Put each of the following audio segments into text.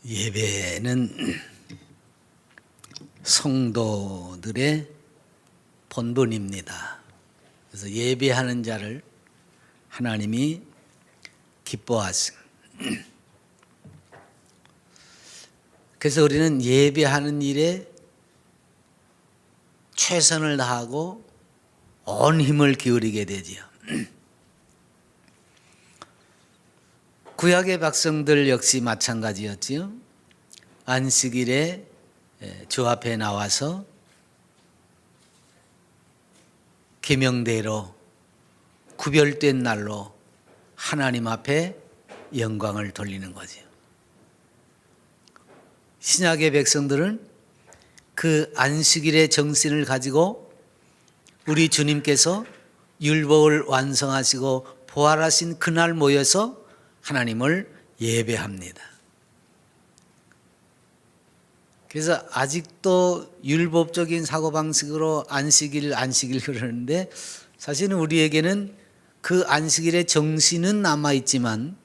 예배는 성도들의 본분입니다. 그래서 예배하는 자를 하나님이 기뻐하십니다. 그래서 우리는 예배하는 일에 최선을 다하고 온 힘을 기울이게 되지요. 구약의 백성들 역시 마찬가지였지요. 안식일에 주 앞에 나와서 계명대로 구별된 날로 하나님 앞에 영광을 돌리는 거죠. 신약의 백성들은 그 안식일의 정신을 가지고 우리 주님께서 율법을 완성하시고 부활하신 그날 모여서 하나님을 예배합니다. 그래서 아직도 율법적인 사고방식으로 안식일 그러는데 사실은 우리에게는 그 안식일의 정신은 남아있지만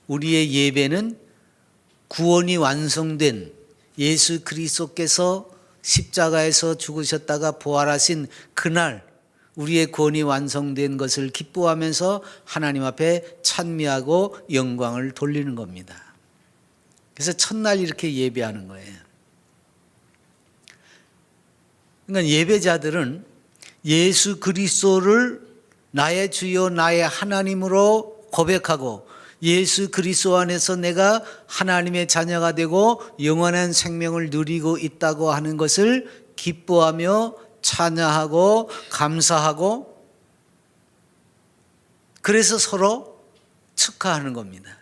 우리의 예배는 구원이 완성된 예수 그리스도께서 십자가에서 죽으셨다가 부활하신 그날 우리의 구원이 완성된 것을 기뻐하면서 하나님 앞에 찬미하고 영광을 돌리는 겁니다. 그래서 첫날 이렇게 예배하는 거예요. 그러니까 예배자들은 예수 그리스도를 나의 주요 나의 하나님으로 고백하고 예수 그리스도 안에서 내가 하나님의 자녀가 되고 영원한 생명을 누리고 있다고 하는 것을 기뻐하며 찬양하고 감사하고 그래서 서로 축하하는 겁니다.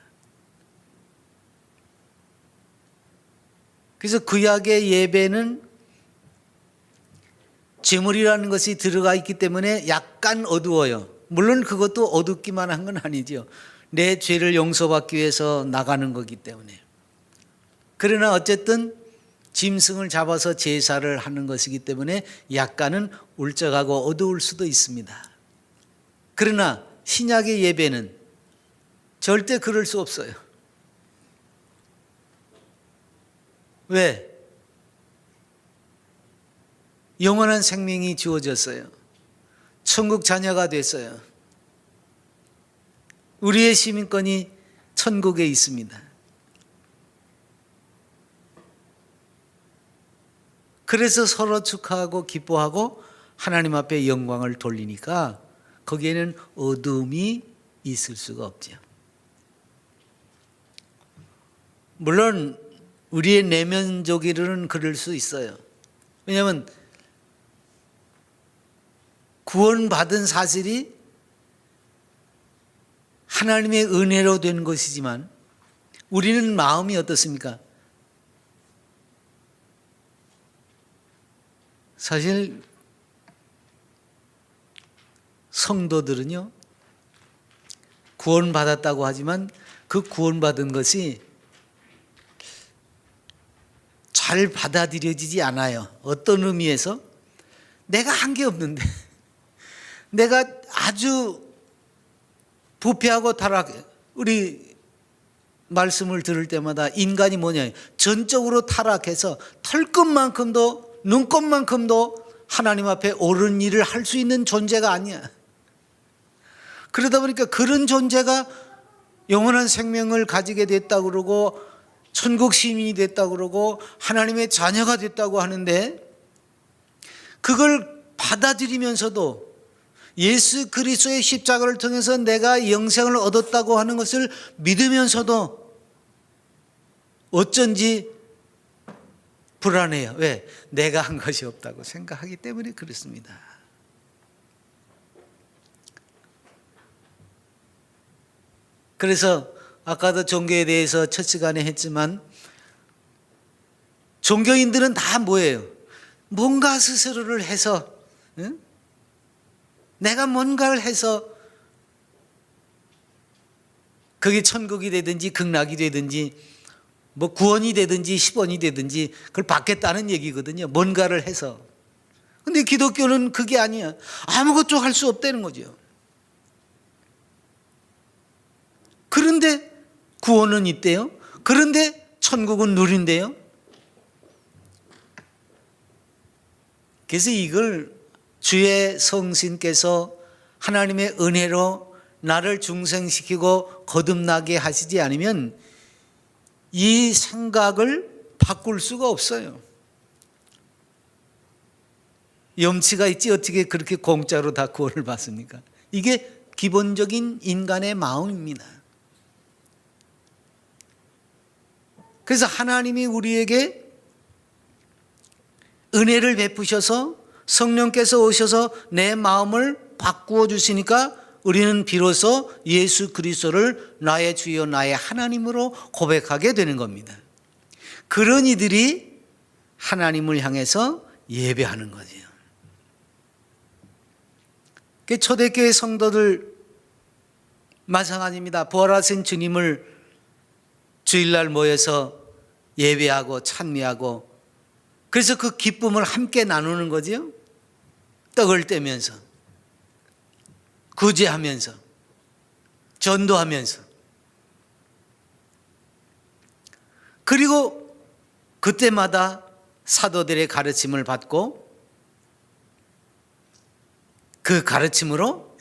그래서 구약의 예배는 제물이라는 것이 들어가 있기 때문에 약간 어두워요. 물론 그것도 어둡기만 한 건 아니죠. 내 죄를 용서받기 위해서 나가는 거기 때문에. 그러나 어쨌든 짐승을 잡아서 제사를 하는 것이기 때문에 약간은 울적하고 어두울 수도 있습니다. 그러나 신약의 예배는 절대 그럴 수 없어요. 왜? 영원한 생명이 주어졌어요. 천국 자녀가 됐어요. 우리의 시민권이 천국에 있습니다. 그래서 서로 축하하고 기뻐하고 하나님 앞에 영광을 돌리니까 거기에는 어둠이 있을 수가 없죠. 물론 우리의 내면적으로는 그럴 수 있어요. 왜냐하면 구원받은 사실이 하나님의 은혜로 된 것이지만 우리는 마음이 어떻습니까? 사실 성도들은요 구원받았다고 하지만 그 구원받은 것이 잘 받아들여지지 않아요. 어떤 의미에서 내가 한 게 없는데 내가 아주 부패하고 타락해. 우리 말씀을 들을 때마다 인간이 뭐냐 전적으로 타락해서 털끝만큼도 눈곱만큼도 하나님 앞에 옳은 일을 할 수 있는 존재가 아니야. 그러다 보니까 그런 존재가 영원한 생명을 가지게 됐다고 그러고 천국 시민이 됐다고 그러고 하나님의 자녀가 됐다고 하는데 그걸 받아들이면서도 예수 그리스도의 십자가를 통해서 내가 영생을 얻었다고 하는 것을 믿으면서도 어쩐지 불안해요. 왜? 내가 한 것이 없다고 생각하기 때문에 그렇습니다. 그래서 아까도 종교에 대해서 첫 시간에 했지만 종교인들은 다 뭐예요? 뭔가 스스로를 해서 응? 내가 뭔가를 해서 그게 천국이 되든지 극락이 되든지 뭐 구원이 되든지 10원이 되든지 그걸 받겠다는 얘기거든요. 뭔가를 해서. 근데 기독교는 그게 아니야. 아무것도 할 수 없다는 거죠. 그런데 구원은 있대요. 그런데 천국은 누린데요. 그래서 이걸 주의 성신께서 하나님의 은혜로 나를 중생시키고 거듭나게 하시지 않으면 이 생각을 바꿀 수가 없어요. 염치가 있지 어떻게 그렇게 공짜로 다 구원을 받습니까? 이게 기본적인 인간의 마음입니다. 그래서 하나님이 우리에게 은혜를 베푸셔서 성령께서 오셔서 내 마음을 바꾸어 주시니까 우리는 비로소 예수 그리스도를 나의 주여 나의 하나님으로 고백하게 되는 겁니다. 그런 이들이 하나님을 향해서 예배하는 거죠. 초대교회 성도들 마찬가지입니다. 부활하신 주님을 주일날 모여서 예배하고 찬미하고 그래서 그 기쁨을 함께 나누는 거죠. 떡을 떼면서 구제하면서 전도하면서 그리고 그때마다 사도들의 가르침을 받고 그 가르침으로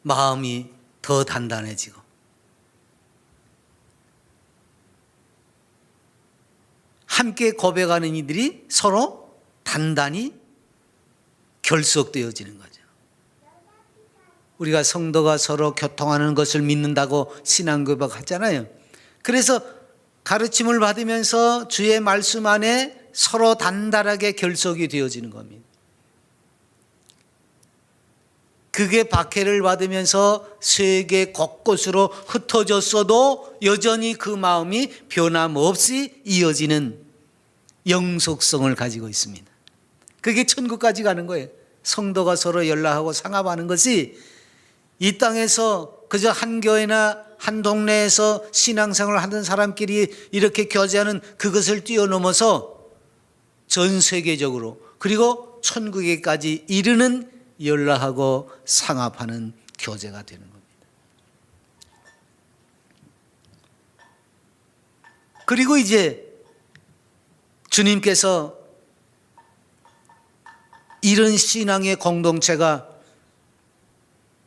마음이 더 단단해지고 함께 고백하는 이들이 서로 단단히 결속되어지는 거죠. 우리가 성도가 서로 교통하는 것을 믿는다고 신앙고백 하잖아요. 그래서 가르침을 받으면서 주의 말씀 안에 서로 단단하게 결속이 되어지는 겁니다. 그게 박해를 받으면서 세계 곳곳으로 흩어졌어도 여전히 그 마음이 변함없이 이어지는 영속성을 가지고 있습니다. 그게 천국까지 가는 거예요. 성도가 서로 연락하고 상합하는 것이 이 땅에서 그저 한 교회나 한 동네에서 신앙생활을 하는 사람끼리 이렇게 교제하는 그것을 뛰어넘어서 전 세계적으로 그리고 천국에까지 이르는 연락하고 상합하는 교제가 되는 겁니다. 그리고 이제 주님께서 이런 신앙의 공동체가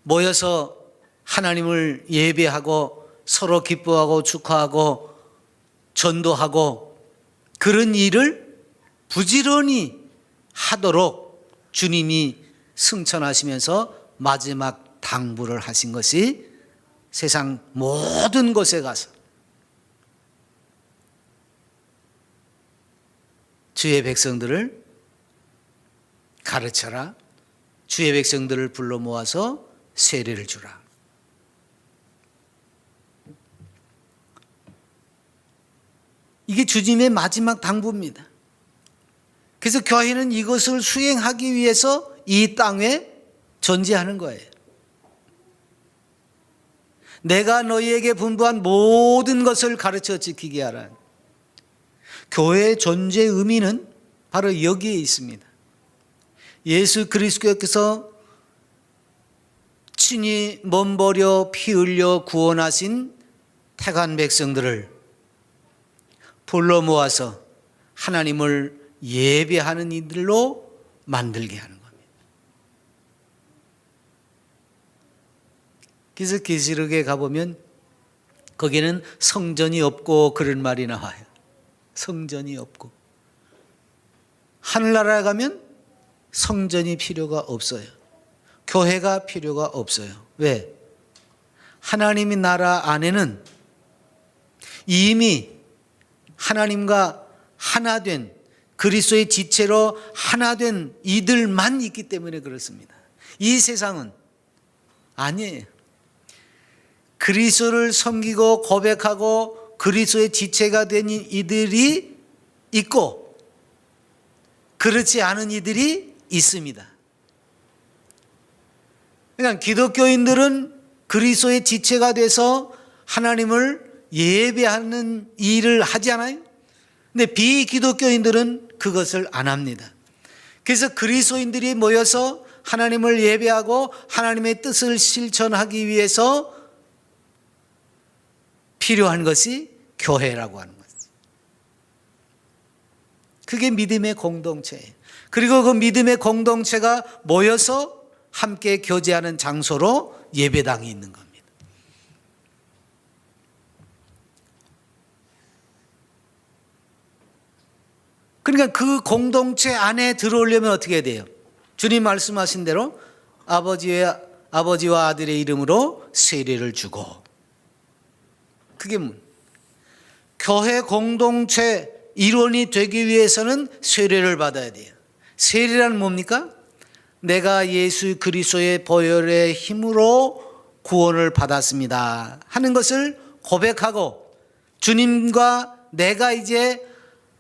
모여서 하나님을 예배하고 서로 기뻐하고 축하하고 전도하고 그런 일을 부지런히 하도록 주님이 승천하시면서 마지막 당부를 하신 것이 세상 모든 곳에 가서 주의 백성들을 가르쳐라. 주의 백성들을 불러 모아서 세례를 주라. 이게 주님의 마지막 당부입니다. 그래서 교회는 이것을 수행하기 위해서 이 땅에 존재하는 거예요. 내가 너희에게 분부한 모든 것을 가르쳐 지키게 하라. 교회의 존재 의미는 바로 여기에 있습니다. 예수 그리스도께서 친히 몸 버려 피 흘려 구원하신 택한 백성들을 불러 모아서 하나님을 예배하는 이들로 만들게 하는 겁니다. 그래서 계시록에 가보면 거기는 성전이 없고 그런 말이 나와요. 성전이 없고. 하늘나라에 가면 성전이 필요가 없어요. 교회가 필요가 없어요. 왜? 하나님의 나라 안에는 이미 하나님과 하나 된 그리스도의 지체로 하나 된 이들만 있기 때문에 그렇습니다. 이 세상은 아니에요. 그리스도를 섬기고 고백하고 그리스도의 지체가 된 이들이 있고 그렇지 않은 이들이 있습니다. 그러니까 기독교인들은 그리스도의 지체가 돼서 하나님을 예배하는 일을 하지 않아요? 근데 비기독교인들은 그것을 안 합니다. 그래서 그리스도인들이 모여서 하나님을 예배하고 하나님의 뜻을 실천하기 위해서 필요한 것이 교회라고 하는 거죠. 그게 믿음의 공동체예요. 그리고 그 믿음의 공동체가 모여서 함께 교제하는 장소로 예배당이 있는 겁니다. 그러니까 그 공동체 안에 들어오려면 어떻게 해야 돼요? 주님 말씀하신 대로 아버지와 아들의 이름으로 세례를 주고, 그게 교회 공동체 일원이 되기 위해서는 세례를 받아야 돼요. 세례란 뭡니까? 내가 예수 그리스도의 보혈의 힘으로 구원을 받았습니다 하는 것을 고백하고, 주님과 내가 이제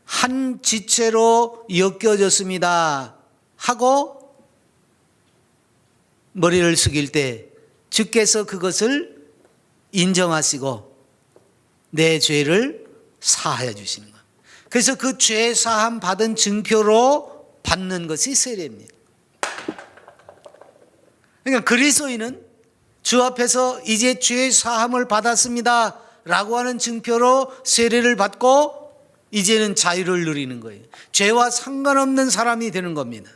한 지체로 엮여졌습니다 하고 머리를 숙일 때 주께서 그것을 인정하시고 내 죄를 사하여 주시는 거예요. 그래서 그 죄 사함 받은 증표로 받는 것이 세례입니다. 그러니까 그리스도인은 주 앞에서 이제 죄 사함을 받았습니다 라고 하는 증표로 세례를 받고 이제는 자유를 누리는 거예요. 죄와 상관없는 사람이 되는 겁니다.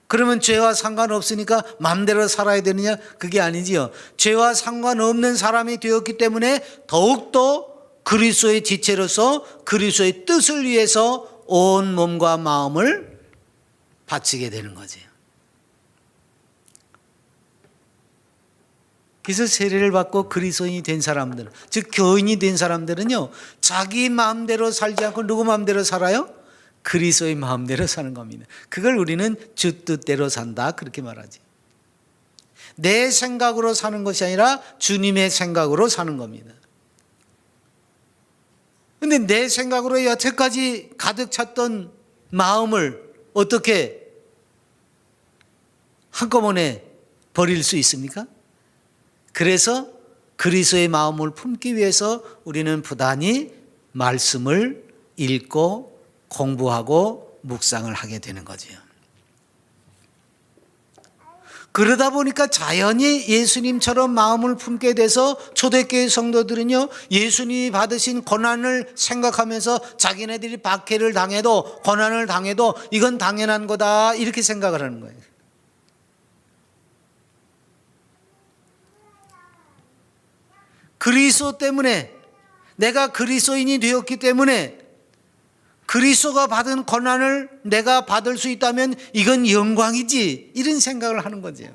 그러면 죄와 상관없으니까 마음대로 살아야 되느냐? 그게 아니지요. 죄와 상관없는 사람이 되었기 때문에 더욱더 그리스도의 지체로서 그리스도의 뜻을 위해서 온 몸과 마음을 바치게 되는 거죠. 그래서 세례를 받고 그리스도인이 된 사람들, 즉 교인이 된 사람들은요, 자기 마음대로 살지 않고 누구 마음대로 살아요? 그리스도의 마음대로 사는 겁니다. 그걸 우리는 주 뜻대로 산다 그렇게 말하지. 내 생각으로 사는 것이 아니라 주님의 생각으로 사는 겁니다. 그런데 내 생각으로 여태까지 가득 찼던 마음을 어떻게 한꺼번에 버릴 수 있습니까? 그래서 그리스도의 마음을 품기 위해서 우리는 부단히 말씀을 읽고 공부하고 묵상을 하게 되는 거죠. 그러다 보니까 자연히 예수님처럼 마음을 품게 돼서 초대교회 성도들은요, 예수님이 받으신 고난을 생각하면서 자기네들이 박해를 당해도 고난을 당해도 이건 당연한 거다 이렇게 생각을 하는 거예요. 그리스도 때문에, 내가 그리스도인이 되었기 때문에 그리스도가 받은 고난을 내가 받을 수 있다면 이건 영광이지, 이런 생각을 하는 거죠.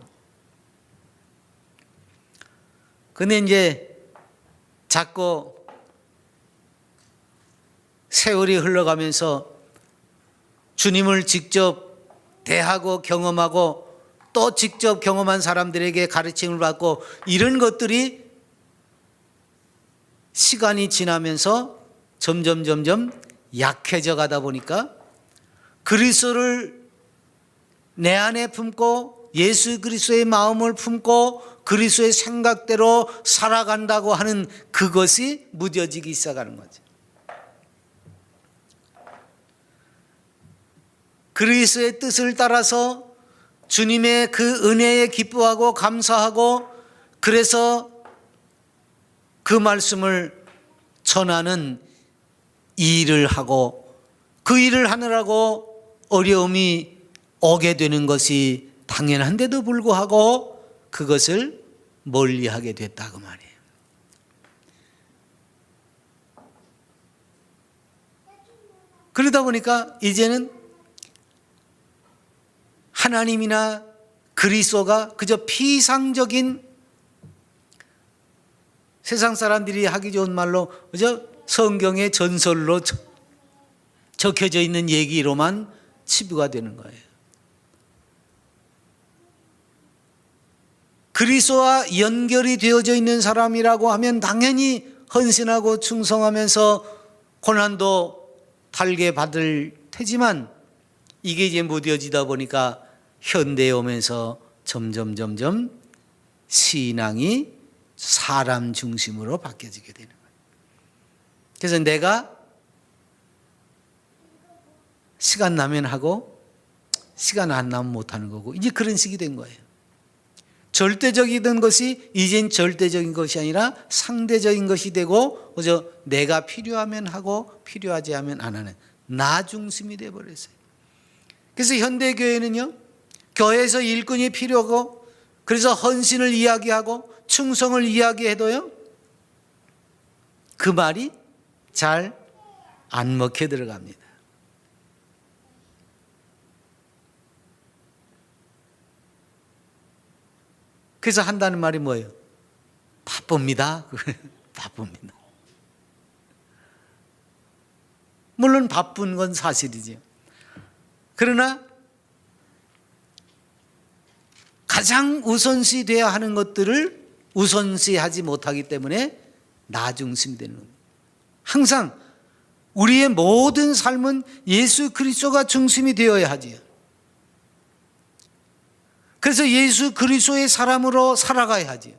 근데 이제 자꾸 세월이 흘러가면서 주님을 직접 대하고 경험하고 또 직접 경험한 사람들에게 가르침을 받고 이런 것들이 시간이 지나면서 점점 약해져 가다 보니까 그리스도를 내 안에 품고 예수 그리스도의 마음을 품고 그리스도의 생각대로 살아간다고 하는 그것이 무뎌지기 시작하는 거죠. 그리스도의 뜻을 따라서 주님의 그 은혜에 기뻐하고 감사하고, 그래서 그 말씀을 전하는 이 일을 하고 그 일을 하느라고 어려움이 오게 되는 것이 당연한데도 불구하고 그것을 멀리하게 됐다고 말이에요. 그러다 보니까 이제는 하나님이나 그리스도가 그저 피상적인, 세상 사람들이 하기 좋은 말로 그저 성경의 전설로 적혀져 있는 얘기로만 치부가 되는 거예요. 그리스도와 연결이 되어져 있는 사람이라고 하면 당연히 헌신하고 충성하면서 고난도 달게 받을 테지만, 이게 이제 무뎌지다 보니까 현대에 오면서 점점 신앙이 사람 중심으로 바뀌어지게 되는 거예요. 그래서 내가 시간 나면 하고 시간 안 나면 못 하는 거고, 이제 그런 식이 된 거예요. 절대적이던 것이 이젠 절대적인 것이 아니라 상대적인 것이 되고 그저 내가 필요하면 하고 필요하지 않으면 안 하는 나 중심이 되어버렸어요. 그래서 현대교회는요, 교회에서 일꾼이 필요하고 그래서 헌신을 이야기하고 충성을 이야기해도요, 그 말이 잘 안 먹혀 들어갑니다. 그래서 한다는 말이 뭐예요? 바쁩니다. 바쁩니다. 물론 바쁜 건 사실이죠. 그러나 가장 우선시 되어야 하는 것들을 우선시하지 못하기 때문에 나 중심이 되는 겁니다. 항상 우리의 모든 삶은 예수 그리스도가 중심이 되어야 하지요. 그래서 예수 그리스도의 사람으로 살아가야 하지요.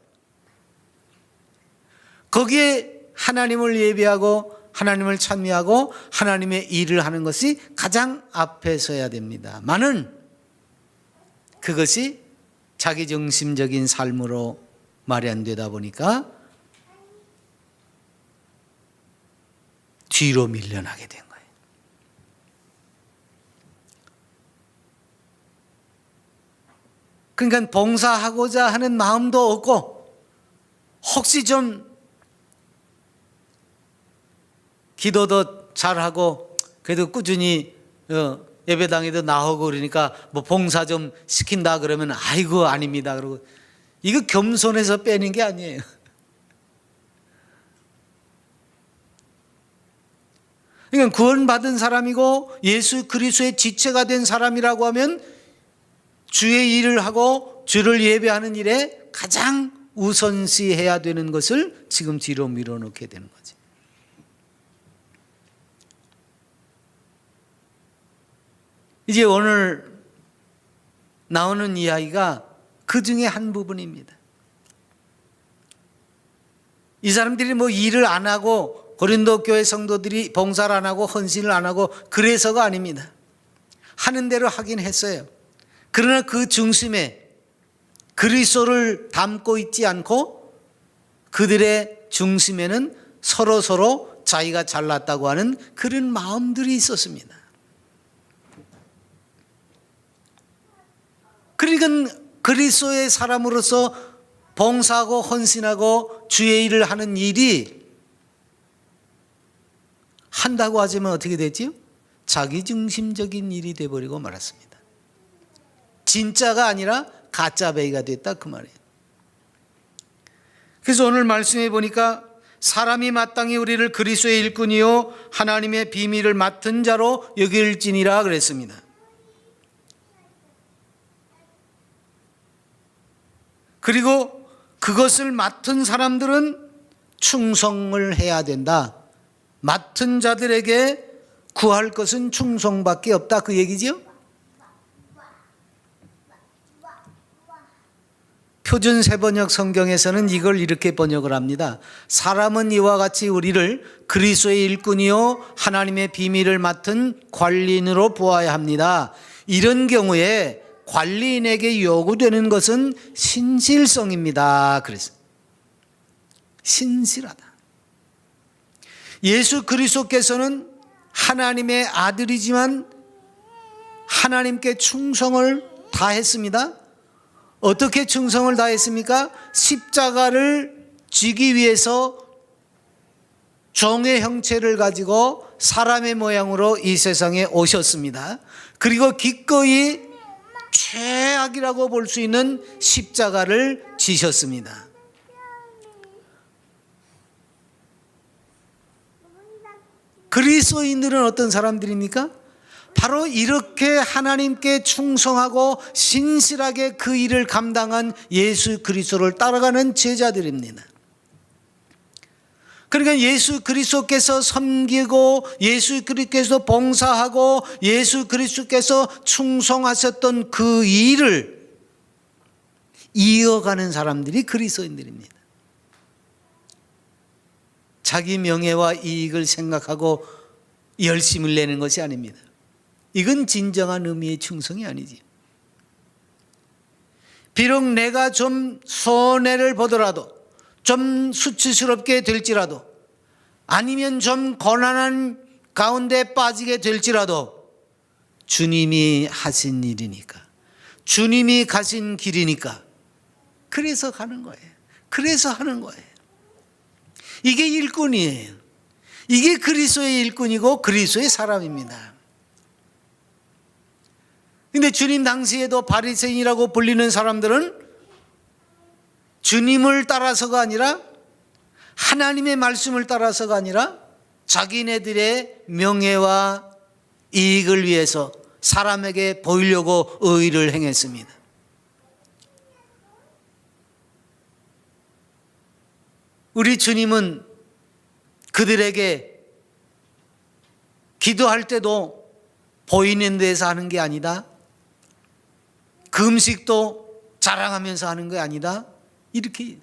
거기에 하나님을 예배하고 하나님을 찬미하고 하나님의 일을 하는 것이 가장 앞에 서야 됩니다만은 그것이 자기중심적인 삶으로 마련되다 보니까 뒤로 밀려나게 된 거예요. 그러니까 봉사하고자 하는 마음도 없고 혹시 좀 기도도 잘하고 그래도 꾸준히 예배당에도 나오고 그러니까 뭐 봉사 좀 시킨다 그러면 아이고 아닙니다 그러고 이거 겸손해서 빼는 게 아니에요. 그러니까 구원받은 사람이고 예수 그리스도의 지체가 된 사람이라고 하면 주의 일을 하고 주를 예배하는 일에 가장 우선시해야 되는 것을 지금 뒤로 밀어놓게 되는 거지. 이제 오늘 나오는 이야기가 그 중에 한 부분입니다. 이 사람들이 뭐 일을 안 하고 고린도 교회 성도들이 봉사를 안 하고 헌신을 안 하고 그래서가 아닙니다. 하는 대로 하긴 했어요. 그러나 그 중심에 그리스도를 담고 있지 않고 그들의 중심에는 서로 자기가 잘났다고 하는 그런 마음들이 있었습니다. 그러니까 그리스도의 사람으로서 봉사하고 헌신하고 주의 일을 하는 일이 한다고 하지만 어떻게 되지요? 자기중심적인 일이 되어버리고 말았습니다. 진짜가 아니라 가짜 베이가 됐다 그 말이에요. 그래서 오늘 말씀해 보니까 사람이 마땅히 우리를 그리스도의 일꾼이요 하나님의 비밀을 맡은 자로 여길지니라 그랬습니다. 그리고 그것을 맡은 사람들은 충성을 해야 된다. 맡은 자들에게 구할 것은 충성밖에 없다 그 얘기지요? 표준 세번역 성경에서는 이걸 이렇게 번역을 합니다. 사람은 이와 같이 우리를 그리스도의 일꾼이요 하나님의 비밀을 맡은 관리인으로 보아야 합니다. 이런 경우에 관리인에게 요구되는 것은 신실성입니다. 그래서 신실하다. 예수 그리스도께서는 하나님의 아들이지만 하나님께 충성을 다했습니다. 어떻게 충성을 다했습니까? 십자가를 지기 위해서 종의 형체를 가지고 사람의 모양으로 이 세상에 오셨습니다. 그리고 기꺼이 최악이라고 볼 수 있는 십자가를 지셨습니다. 그리스도인들은 어떤 사람들입니까? 바로 이렇게 하나님께 충성하고 신실하게 그 일을 감당한 예수 그리스도를 따라가는 제자들입니다. 그러니까 예수 그리스도께서 섬기고 예수 그리스도께서 봉사하고 예수 그리스도께서 충성하셨던 그 일을 이어가는 사람들이 그리스도인들입니다. 자기 명예와 이익을 생각하고 열심을 내는 것이 아닙니다. 이건 진정한 의미의 충성이 아니지. 비록 내가 좀 손해를 보더라도, 좀 수치스럽게 될지라도, 아니면 좀 고난한 가운데 빠지게 될지라도 주님이 하신 일이니까, 주님이 가신 길이니까 그래서 가는 거예요. 그래서 하는 거예요. 이게 일꾼이에요. 이게 그리스도의 일꾼이고 그리스도의 사람입니다. 근데 주님 당시에도 바리새인이라고 불리는 사람들은 주님을 따라서가 아니라, 하나님의 말씀을 따라서가 아니라 자기네들의 명예와 이익을 위해서 사람에게 보이려고 의의를 행했습니다. 우리 주님은 그들에게 기도할 때도 보이는 데서 하는 게 아니다, 금식도 자랑하면서 하는 게 아니다, 이렇게.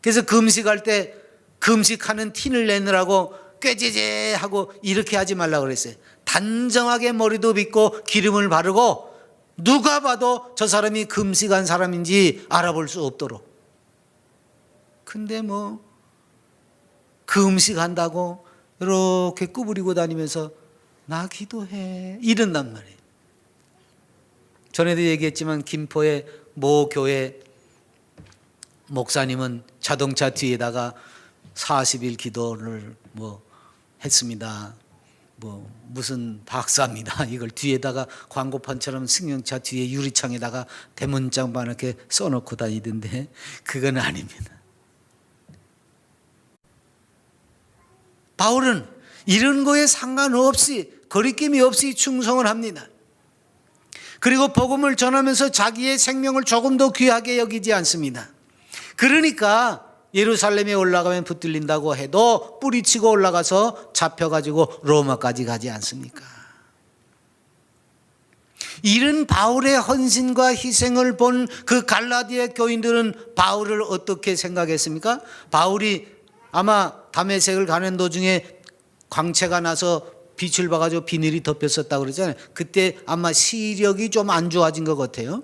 그래서 금식할 때 금식하는 티를 내느라고 꾀제제하고 이렇게 하지 말라고 그랬어요. 단정하게 머리도 빗고 기름을 바르고 누가 봐도 저 사람이 금식한 사람인지 알아볼 수 없도록. 근데 뭐 금식한다고 이렇게 구부리고 다니면서 나 기도해 이런단 말이에요. 전에도 얘기했지만 김포의 모 교회 목사님은 자동차 뒤에다가 40일 기도를 했습니다. 무슨 박사입니다. 이걸 뒤에다가 광고판처럼 승용차 뒤에 유리창에다가 대문짝만 이렇게 써놓고 다니던데 그건 아닙니다. 바울은 이런 거에 상관없이, 거리낌이 없이 충성을 합니다. 그리고 복음을 전하면서 자기의 생명을 조금 더 귀하게 여기지 않습니다. 그러니까 예루살렘에 올라가면 붙들린다고 해도 뿌리치고 올라가서 잡혀가지고 로마까지 가지 않습니까? 이런 바울의 헌신과 희생을 본 그 갈라디아 교인들은 바울을 어떻게 생각했습니까? 바울이 아마 다메섹을 가는 도중에 광채가 나서 빛을 봐가지고 비늘이 덮였었다고 그러잖아요. 그때 아마 시력이 좀 안 좋아진 것 같아요.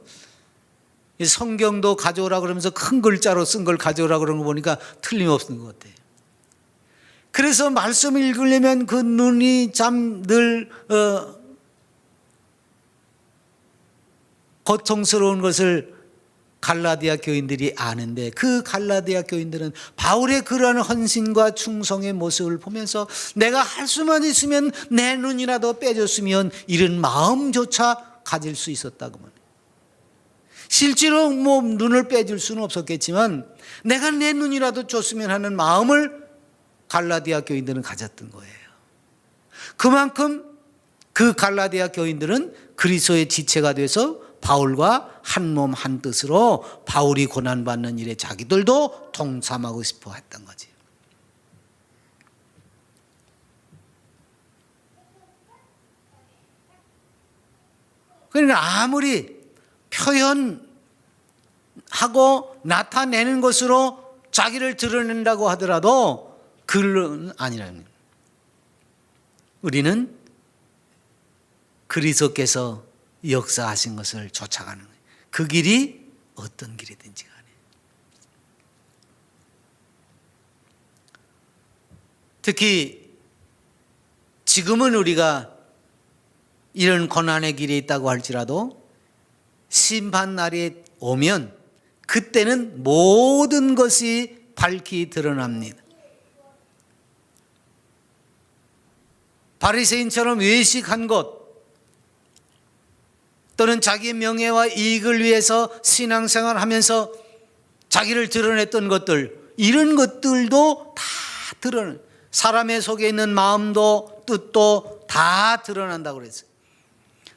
성경도 가져오라 그러면서 큰 글자로 쓴 걸 가져오라 그러는 거 보니까 틀림없는 것 같아요. 그래서 말씀을 읽으려면 그 눈이 참 늘 고통스러운 것을 갈라디아 교인들이 아는데, 그 갈라디아 교인들은 바울의 그러한 헌신과 충성의 모습을 보면서 내가 할 수만 있으면 내 눈이라도 빼줬으면 이런 마음조차 가질 수 있었다고 말해요. 실제로 눈을 빼줄 수는 없었겠지만 내가 내 눈이라도 줬으면 하는 마음을 갈라디아 교인들은 가졌던 거예요. 그만큼 그 갈라디아 교인들은 그리스도의 지체가 돼서 바울과 한 몸 한 뜻으로 바울이 고난받는 일에 자기들도 동참하고 싶어 했던 거지. 그러니까 아무리 표현하고 나타내는 것으로 자기를 드러낸다고 하더라도 그건 아니라는 거예요. 우리는 그리스도께서 역사하신 것을 쫓아가는 거예요. 그 길이 어떤 길이든지 간에. 특히 지금은 우리가 이런 고난의 길에 있다고 할지라도 심판 날이 오면 그때는 모든 것이 밝히 드러납니다. 바리새인처럼 외식한 것, 또는 자기의 명예와 이익을 위해서 신앙생활을 하면서 자기를 드러냈던 것들, 이런 것들도 다 드러나요. 사람의 속에 있는 마음도 뜻도 다 드러난다고 그랬어요.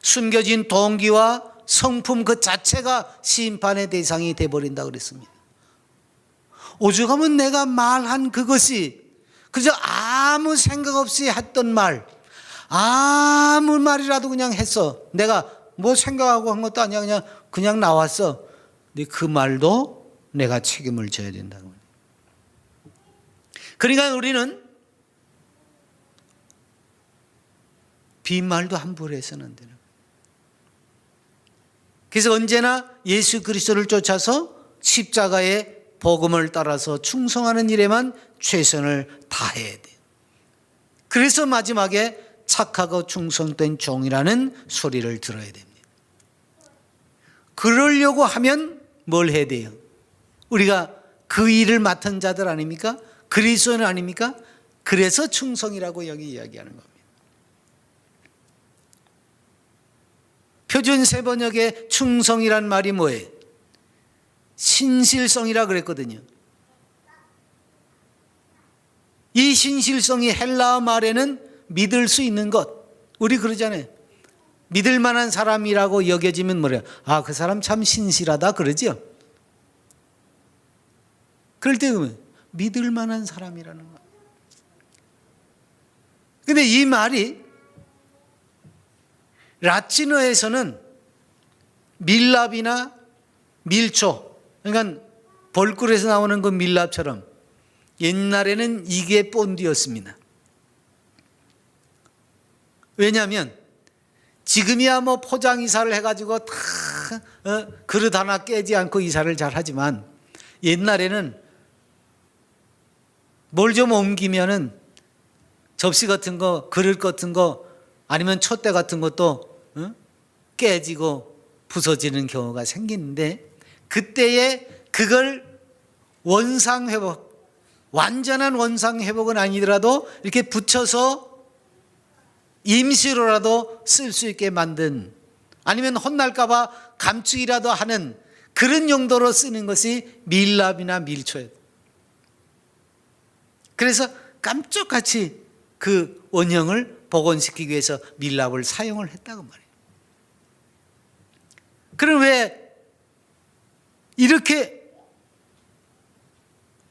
숨겨진 동기와 성품 그 자체가 심판의 대상이 돼버린다고 그랬습니다. 오죽하면 내가 말한 그것이 그저 아무 생각 없이 했던 말, 아무 말이라도 그냥 했어. 내가 뭐 생각하고 한 것도 아니야. 그냥 나왔어. 근데 그 말도 내가 책임을 져야 된다고. 그러니까 우리는 빈말도 함부로 해서는 안 되는 거예요. 그래서 언제나 예수 그리스도를 쫓아서 십자가의 복음을 따라서 충성하는 일에만 최선을 다해야 돼요. 그래서 마지막에 착하고 충성된 종이라는 소리를 들어야 됩니다. 그러려고 하면 뭘 해야 돼요? 우리가 그 일을 맡은 자들 아닙니까? 그리스도인 아닙니까? 그래서 충성이라고 여기 이야기하는 겁니다. 표준 세번역의 충성이란 말이 뭐예요? 신실성이라 그랬거든요. 이 신실성이 헬라어 말에는 믿을 수 있는 것. 우리 그러잖아요. 믿을 만한 사람이라고 여겨지면 뭐래요? 아, 그 사람 참 신실하다 그러죠. 그럴 때 믿을 만한 사람이라는 거. 근데 이 말이 라틴어에서는 밀랍이나 밀초, 그러니까 벌꿀에서 나오는 그 밀랍처럼 옛날에는 이게 본디였습니다. 왜냐하면 지금이야 뭐 포장 이사를 해가지고 다 그릇 하나 깨지 않고 이사를 잘 하지만 옛날에는 뭘 좀 옮기면은 접시 같은 거, 그릇 같은 거 아니면 촛대 같은 것도 깨지고 부서지는 경우가 생기는데 그때에 그걸 원상회복, 완전한 원상회복은 아니더라도 이렇게 붙여서 임시로라도 쓸 수 있게 만든, 아니면 혼날까 봐 감축이라도 하는 그런 용도로 쓰는 것이 밀랍이나 밀초예요. 그래서 깜짝같이 그 원형을 복원시키기 위해서 밀랍을 사용을 했다고 말이에요. 그럼 왜 이렇게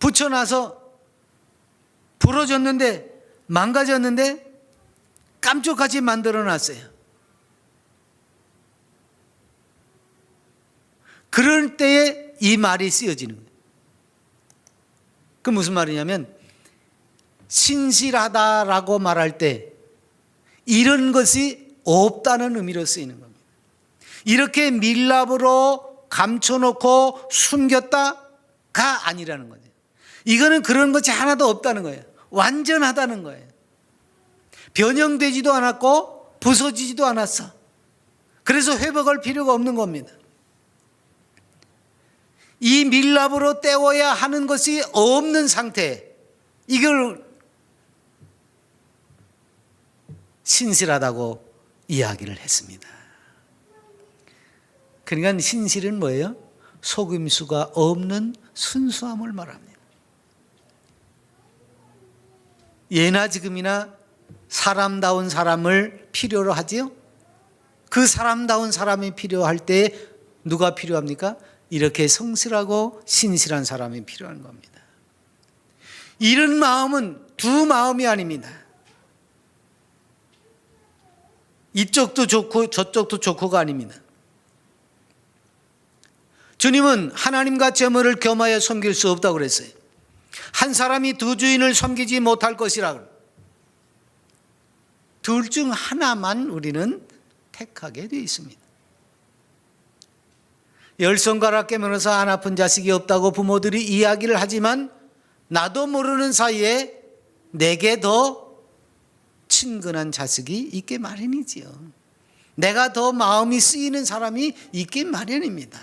붙여놔서 부러졌는데 망가졌는데 깜짝같이 만들어놨어요? 그럴 때에 이 말이 쓰여지는 거예요. 그 무슨 말이냐면 신실하다라고 말할 때 이런 것이 없다는 의미로 쓰이는 겁니다. 이렇게 밀랍으로 감춰놓고 숨겼다가 아니라는 거죠. 이거는 그런 것이 하나도 없다는 거예요. 완전하다는 거예요. 변형되지도 않았고 부서지지도 않았어. 그래서 회복할 필요가 없는 겁니다. 이 밀랍으로 떼어야 하는 것이 없는 상태, 이걸 신실하다고 이야기를 했습니다. 그러니까 신실은 뭐예요? 속임수가 없는 순수함을 말합니다. 예나 지금이나 사람다운 사람을 필요로 하지요. 그 사람다운 사람이 필요할 때 누가 필요합니까? 이렇게 성실하고 신실한 사람이 필요한 겁니다. 이런 마음은 두 마음이 아닙니다. 이쪽도 좋고 저쪽도 좋고가 아닙니다. 주님은 하나님과 재물을 겸하여 섬길 수 없다고 그랬어요. 한 사람이 두 주인을 섬기지 못할 것이라고. 둘 중 하나만 우리는 택하게 되어 있습니다. 열 손가락 깨물어서 안 아픈 자식이 없다고 부모들이 이야기를 하지만 나도 모르는 사이에 내게 더 친근한 자식이 있게 마련이지요. 내가 더 마음이 쓰이는 사람이 있게 마련입니다.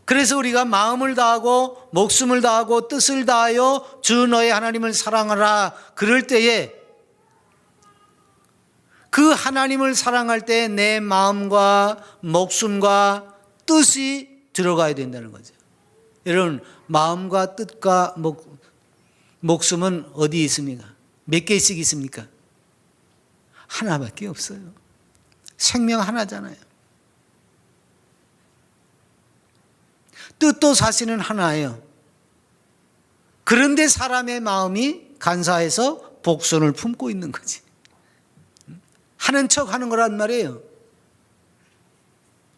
그래서 우리가 마음을 다하고 목숨을 다하고 뜻을 다하여 주 너의 하나님을 사랑하라 그럴 때에 그 하나님을 사랑할 때 내 마음과 목숨과 뜻이 들어가야 된다는 거죠. 여러분, 마음과 뜻과 목숨은 어디 있습니까? 몇 개씩 있습니까? 하나밖에 없어요. 생명 하나잖아요. 뜻도 사실은 하나예요. 그런데 사람의 마음이 간사해서 복선을 품고 있는 거지. 하는 척 하는 거란 말이에요.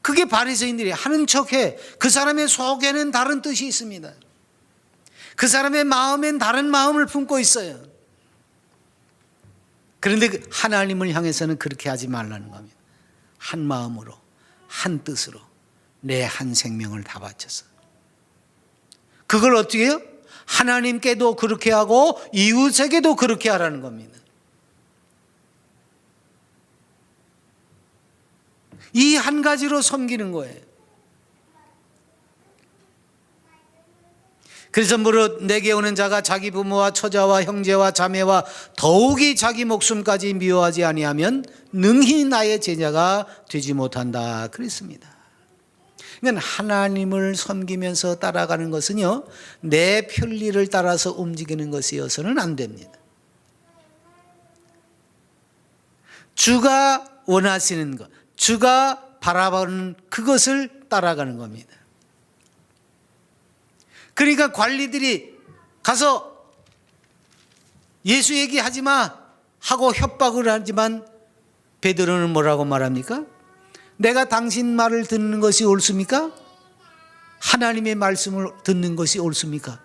그게 바리새인들이 하는 척해. 그 사람의 속에는 다른 뜻이 있습니다. 그 사람의 마음엔 다른 마음을 품고 있어요. 그런데 하나님을 향해서는 그렇게 하지 말라는 겁니다. 한 마음으로, 한 뜻으로 내 한 생명을 다 바쳐서. 그걸 어떻게 해요? 하나님께도 그렇게 하고 이웃에게도 그렇게 하라는 겁니다. 이 한 가지로 섬기는 거예요. 그래서 무릇 내게 오는 자가 자기 부모와 처자와 형제와 자매와 더욱이 자기 목숨까지 미워하지 아니하면 능히 나의 제자가 되지 못한다 그랬습니다. 그러니까 하나님을 섬기면서 따라가는 것은요, 내 편리를 따라서 움직이는 것이어서는 안 됩니다. 주가 원하시는 것, 주가 바라보는 그것을 따라가는 겁니다. 그러니까 관리들이 가서 예수 얘기하지 마 하고 협박을 하지만 베드로는 뭐라고 말합니까? 내가 당신 말을 듣는 것이 옳습니까? 하나님의 말씀을 듣는 것이 옳습니까?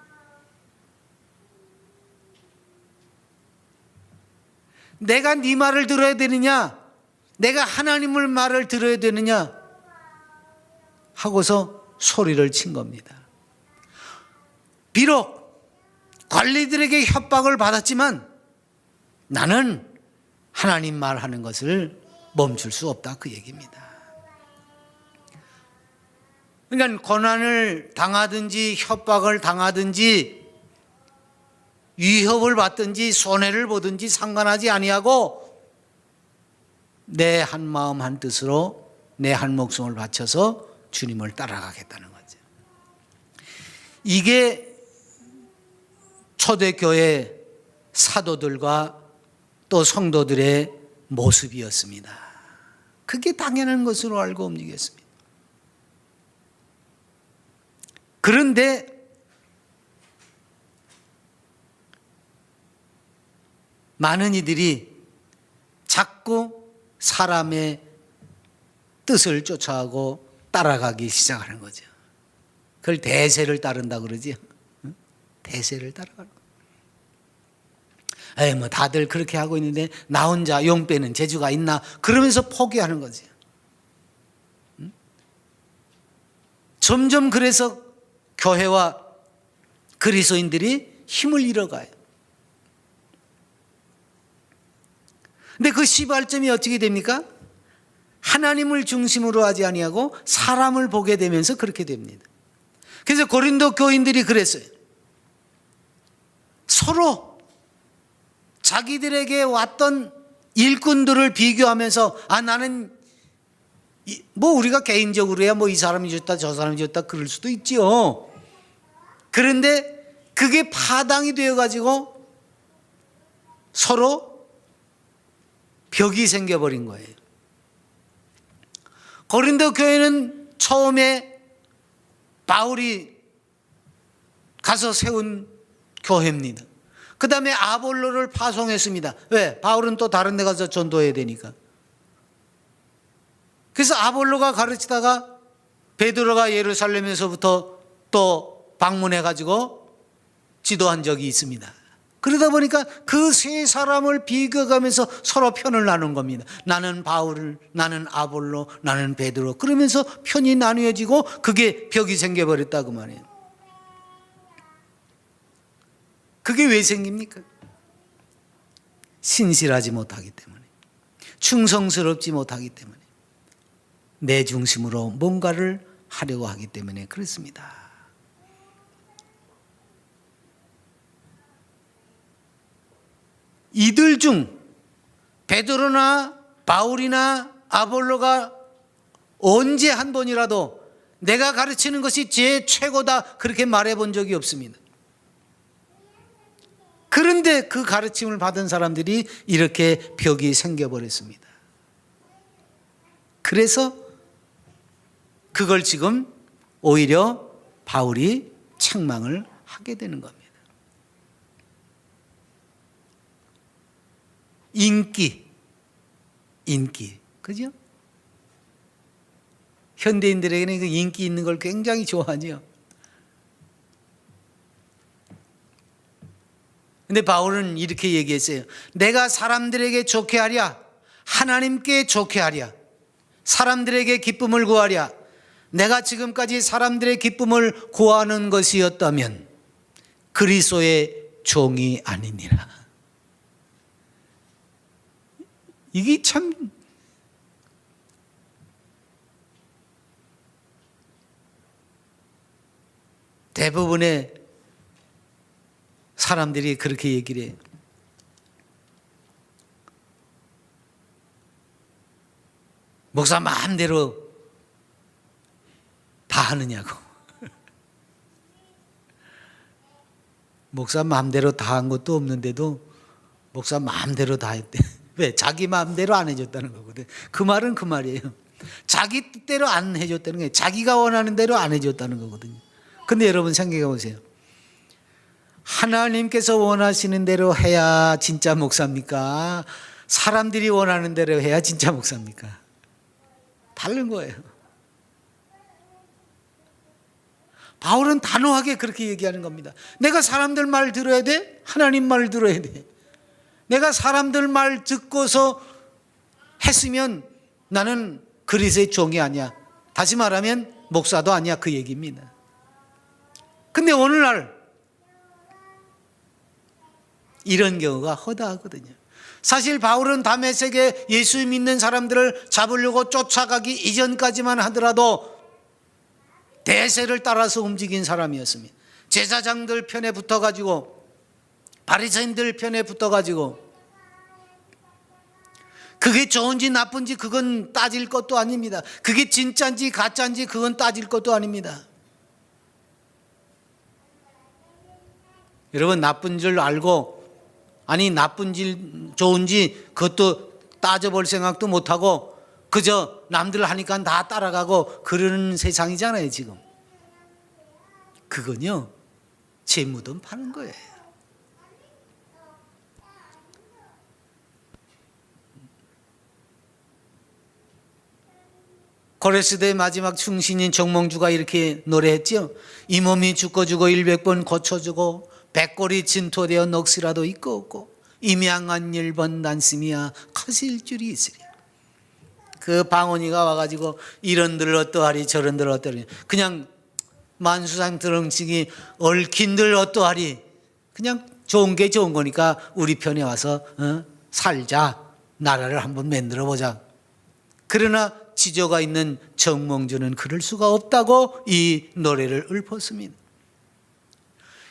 내가 네 말을 들어야 되느냐? 내가 하나님의 말을 들어야 되느냐? 하고서 소리를 친 겁니다. 비록 관리들에게 협박을 받았지만 나는 하나님 말하는 것을 멈출 수 없다 그 얘기입니다. 그러니까 고난을 당하든지 협박을 당하든지 위협을 받든지 손해를 보든지 상관하지 아니하고 내 한 마음 한 뜻으로 내 한 목숨을 바쳐서 주님을 따라가겠다는 거죠. 이게 초대교회 사도들과 또 성도들의 모습이었습니다. 그게 당연한 것으로 알고 움직였습니다. 그런데 많은 이들이 자꾸 사람의 뜻을 쫓아가고 따라가기 시작하는 거죠. 그걸 대세를 따른다 그러지. 대세를 따라가는 거예요. 뭐 다들 그렇게 하고 있는데 나 혼자 용 빼는 재주가 있나? 그러면서 포기하는 거지. 점점 그래서 교회와 그리스도인들이 힘을 잃어가요. 근데 그 시발점이 어떻게 됩니까? 하나님을 중심으로 하지 아니하고 사람을 보게 되면서 그렇게 됩니다. 그래서 고린도 교인들이 그랬어요. 서로 자기들에게 왔던 일꾼들을 비교하면서 나는 뭐 우리가 개인적으로야 뭐 이 사람이 좋다 저 사람이 좋다 그럴 수도 있지요. 그런데 그게 파당이 되어가지고 서로 벽이 생겨버린 거예요. 고린도 교회는 처음에 바울이 가서 세운 교회입니다. 그 다음에 아볼로를 파송했습니다. 왜? 바울은 또 다른 데 가서 전도해야 되니까. 그래서 아볼로가 가르치다가 베드로가 예루살렘에서부터 또 방문해가지고 지도한 적이 있습니다. 그러다 보니까 그 세 사람을 비교하면서 서로 편을 나눈 겁니다. 나는 바울, 나는 아볼로, 나는 베드로. 그러면서 편이 나뉘어지고 그게 벽이 생겨버렸다 그 말이에요. 그게 왜 생깁니까? 신실하지 못하기 때문에, 충성스럽지 못하기 때문에, 내 중심으로 뭔가를 하려고 하기 때문에 그렇습니다. 이들 중 베드로나 바울이나 아볼로가 언제 한 번이라도 내가 가르치는 것이 제 최고다 그렇게 말해본 적이 없습니다. 그런데 그 가르침을 받은 사람들이 이렇게 벽이 생겨버렸습니다. 그래서 그걸 지금 오히려 바울이 책망을 하게 되는 겁니다. 인기, 그죠? 현대인들에게는 그 인기 있는 걸 굉장히 좋아하죠. 근데 바울은 이렇게 얘기했어요. 내가 사람들에게 좋게 하랴, 하나님께 좋게 하랴, 사람들에게 기쁨을 구하랴. 내가 지금까지 사람들의 기쁨을 구하는 것이었다면 그리스도의 종이 아니니라. 이게 참 대부분의 사람들이 그렇게 얘기를 해요. 목사 마음대로 다 하느냐고. 목사 마음대로 다 한 것도 없는데도 목사 마음대로 다 했대. 왜? 자기 마음대로 안 해줬다는 거거든. 그 말은 그 말이에요. 자기 뜻대로 안 해줬다는 게 자기가 원하는 대로 안 해줬다는 거거든요. 근데 여러분 생각해 보세요. 하나님께서 원하시는 대로 해야 진짜 목사입니까? 사람들이 원하는 대로 해야 진짜 목사입니까? 다른 거예요. 바울은 단호하게 그렇게 얘기하는 겁니다. 내가 사람들 말 들어야 돼? 하나님 말 들어야 돼. 내가 사람들 말 듣고서 했으면 나는 그리스도의 종이 아니야. 다시 말하면 목사도 아니야, 그 얘기입니다. 근데 오늘날 이런 경우가 허다하거든요. 사실 바울은 다메섹에 예수 믿는 사람들을 잡으려고 쫓아가기 이전까지만 하더라도 대세를 따라서 움직인 사람이었습니다. 제사장들 편에 붙어가지고 바리새인들 편에 붙어가지고 그게 좋은지 나쁜지 그건 따질 것도 아닙니다. 그게 진짜인지 가짜인지 그건 따질 것도 아닙니다. 여러분 나쁜 줄 알고 아니 나쁜지 좋은지 그것도 따져볼 생각도 못하고 그저 남들 하니까 다 따라가고 그러는 세상이잖아요 지금. 그건요 제 무덤 파는 거예요. 고레스대의 마지막 충신인 정몽주가 이렇게 노래했죠. 이 몸이 죽고 100번 고쳐주고 백골이 진토되어 넋이라도 있고 없고 임양한 1번 난심이야 커질 줄이 있으랴. 그 방언이가 와가지고 이런들 어떠하리 저런들 어떠하리 그냥 만수상 드렁치기 얽힌들 어떠하리 그냥 좋은 게 좋은 거니까 우리 편에 와서 살자 나라를 한번 만들어보자. 그러나 지조가 있는 정몽주는 그럴 수가 없다고 이 노래를 읊었습니다.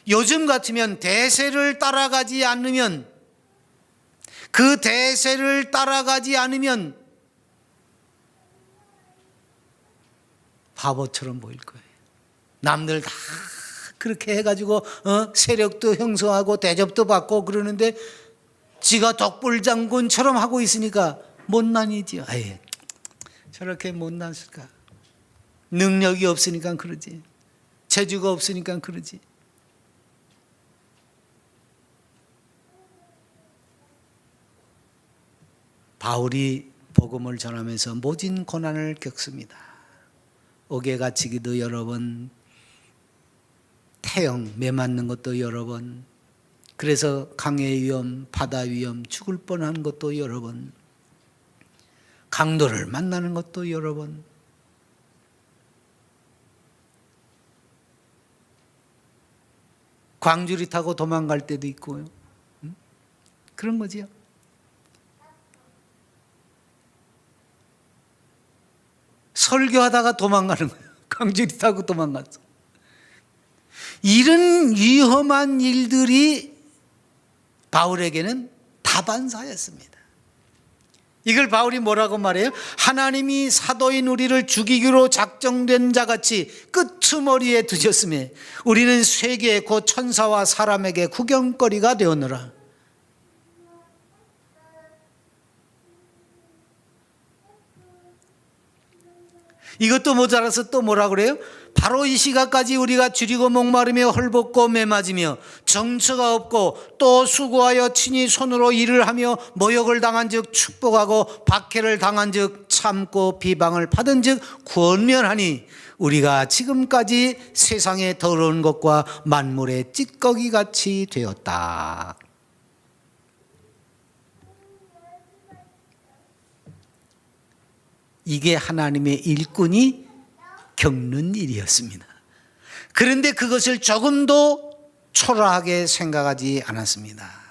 요즘 같으면 대세를 따라가지 않으면 그 대세를 따라가지 않으면 바보처럼 보일 거예요. 남들 다 그렇게 해가지고 세력도 형성하고 대접도 받고 그러는데 지가 독불장군처럼 하고 있으니까 못난이지요. 아예 저렇게 못났을까? 능력이 없으니까 그러지. 재주가 없으니까 그러지. 바울이 복음을 전하면서 모진 고난을 겪습니다. 옥에 갇히기도 여러 번, 태형 매맞는 것도 여러 번, 그래서 강의 위험, 바다 위험, 죽을 뻔한 것도 여러 번, 강도를 만나는 것도 여러 번, 광주리 타고 도망갈 때도 있고요. 그런 거지요. 설교하다가 도망가는 거예요. 광주리 타고 도망갔어. 이런 위험한 일들이 바울에게는 다반사였습니다. 이걸 바울이 뭐라고 말해요? 하나님이 사도인 우리를 죽이기로 작정된 자같이 끄트머리에 두셨으며 우리는 세계 곧 천사와 사람에게 구경거리가 되었노라. 이것도 모자라서 또 뭐라 그래요? 바로 이 시각까지 우리가 줄이고 목마르며 헐벗고 매맞으며 정처가 없고 또 수고하여 친히 손으로 일을 하며 모욕을 당한 즉 축복하고 박해를 당한 즉 참고 비방을 받은 즉 권면하니 우리가 지금까지 세상의 더러운 것과 만물의 찌꺼기 같이 되었다. 이게 하나님의 일꾼이 겪는 일이었습니다. 그런데 그것을 조금도 초라하게 생각하지 않았습니다.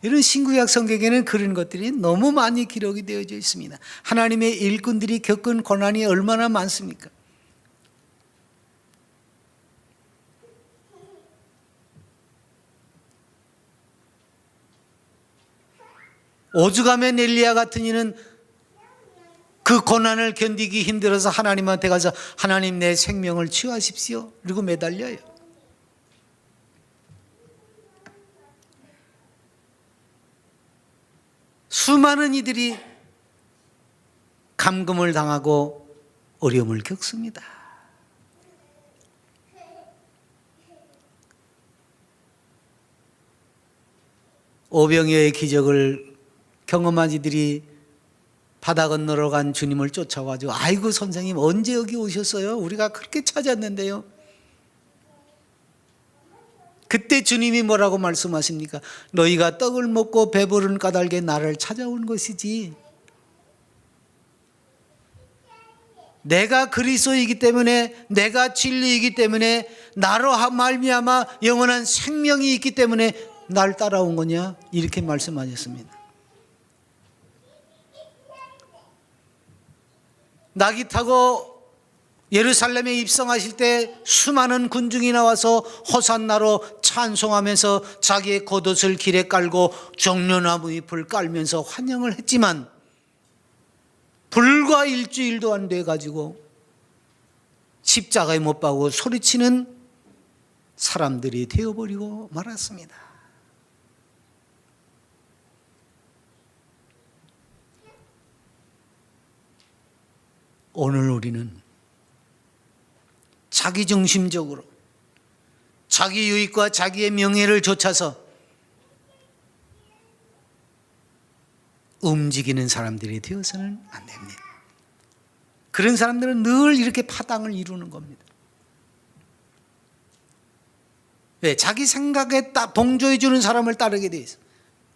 이런 신구약 성경에는 그런 것들이 너무 많이 기록이 되어져 있습니다. 하나님의 일꾼들이 겪은 고난이 얼마나 많습니까? 오죽하면 엘리야 같은 이는 그 고난을 견디기 힘들어서 하나님한테 가서 하나님 내 생명을 취하십시오. 그리고 매달려요. 수많은 이들이 감금을 당하고 어려움을 겪습니다. 오병이어의 기적을 경험한 이들이 바다 건너러 간 주님을 쫓아와가지고 아이고 선생님 언제 여기 오셨어요? 우리가 그렇게 찾았는데요. 그때 주님이 뭐라고 말씀하십니까? 너희가 떡을 먹고 배부른 까닭에 나를 찾아온 것이지 내가 그리스도이기 때문에 내가 진리이기 때문에 나로 말미암아 영원한 생명이 있기 때문에 날 따라온 거냐? 이렇게 말씀하셨습니다. 낙이 타고 예루살렘에 입성하실 때 수많은 군중이 나와서 호산나로 찬송하면서 자기의 겉옷을 길에 깔고 종려나무 잎을 깔면서 환영을 했지만 불과 일주일도 안 돼가지고 십자가에 못 박고 소리치는 사람들이 되어버리고 말았습니다. 오늘 우리는 자기중심적으로 자기 유익과 자기의 명예를 좇아서 움직이는 사람들이 되어서는 안 됩니다. 그런 사람들은 늘 이렇게 파당을 이루는 겁니다. 왜? 자기 생각에 동조해 주는 사람을 따르게 돼 있어요.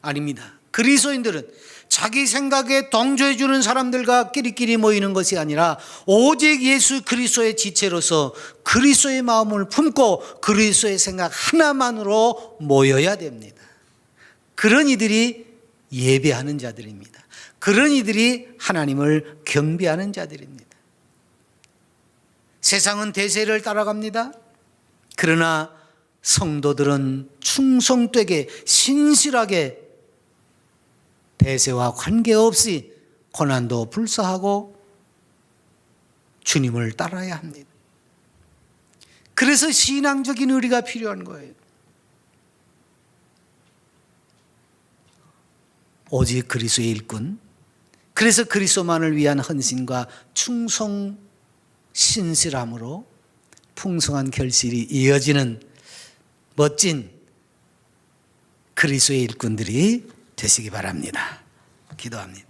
아닙니다. 그리스도인들은 자기 생각에 동조해 주는 사람들과 끼리끼리 모이는 것이 아니라 오직 예수 그리스도의 지체로서 그리스도의 마음을 품고 그리스도의 생각 하나만으로 모여야 됩니다. 그런 이들이 예배하는 자들입니다. 그런 이들이 하나님을 경배하는 자들입니다. 세상은 대세를 따라갑니다. 그러나 성도들은 충성되게 신실하게 대세와 관계없이 고난도 불사하고 주님을 따라야 합니다. 그래서 신앙적인 의리가 필요한 거예요. 오직 그리스도의 일꾼, 그래서 그리스도만을 위한 헌신과 충성 신실함으로 풍성한 결실이 이어지는 멋진 그리스도의 일꾼들이 되시기 바랍니다. 기도합니다.